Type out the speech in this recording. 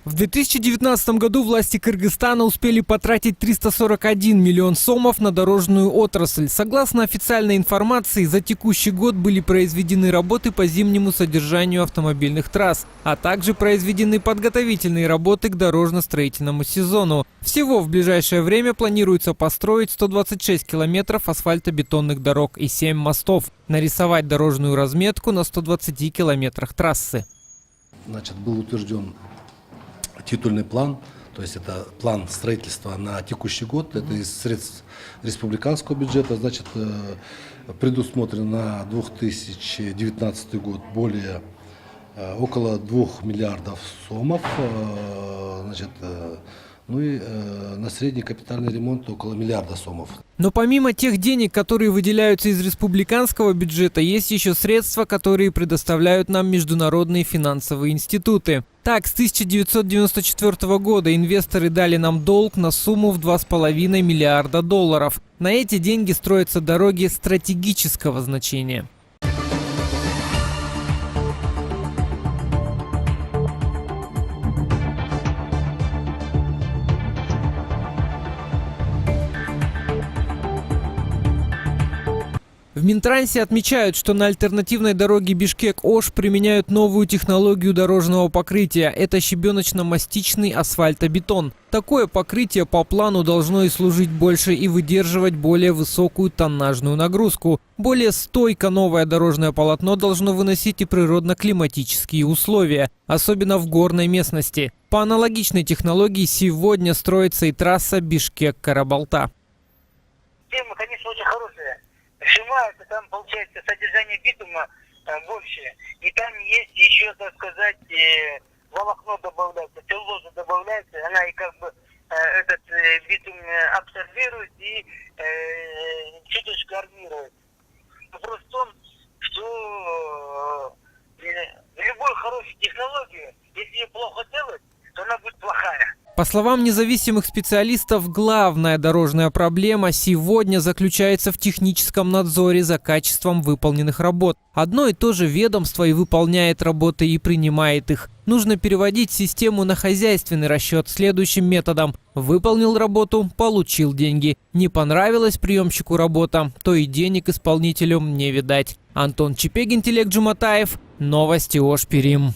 В 2019 году власти Кыргызстана успели потратить 341 миллион сомов на дорожную отрасль. Согласно официальной информации, за текущий год были произведены работы по зимнему содержанию автомобильных трасс, а также произведены подготовительные работы к дорожно-строительному сезону. Всего в ближайшее время планируется построить 126 километров асфальтобетонных дорог и 7 мостов, нарисовать дорожную разметку на 120 километрах трассы. Был утвержден титульный план, то есть это план строительства на текущий год, это из средств республиканского бюджета, предусмотрено на 2019 год около 2 миллиардов сомов, на средний капитальный ремонт около миллиарда сомов. Но помимо тех денег, которые выделяются из республиканского бюджета, есть еще средства, которые предоставляют нам международные финансовые институты. Так, с 1994 года инвесторы дали нам долг на сумму в 2,5 миллиарда долларов. На эти деньги строятся дороги стратегического значения. В Минтрансе отмечают, что на альтернативной дороге Бишкек-Ош применяют новую технологию дорожного покрытия. Это щебеночно-мастичный асфальтобетон. Такое покрытие по плану должно и служить больше и выдерживать более высокую тоннажную нагрузку. Более стойко новое дорожное полотно должно выносить и природно-климатические условия, особенно в горной местности. По аналогичной технологии сегодня строится и трасса Бишкек-Карабалта. Тема, конечно, очень хорошая. Сжимается, там получается содержание битума больше. И там есть еще, так сказать, волокно добавляется, целлулоза добавляется, она и этот битум абсорбирует и чуточку армирует. Вопрос в том, что любой хорошей технологии, если ее плохо делать, то она будет плохая. По словам независимых специалистов, главная дорожная проблема сегодня заключается в техническом надзоре за качеством выполненных работ. Одно и то же ведомство и выполняет работы, и принимает их. Нужно переводить систему на хозяйственный расчет следующим методом. Выполнил работу – получил деньги. Не понравилась приемщику работа, то и денег исполнителю не видать. Антон Чепегин, Телек Джуматаев. Новости Ош-Перим.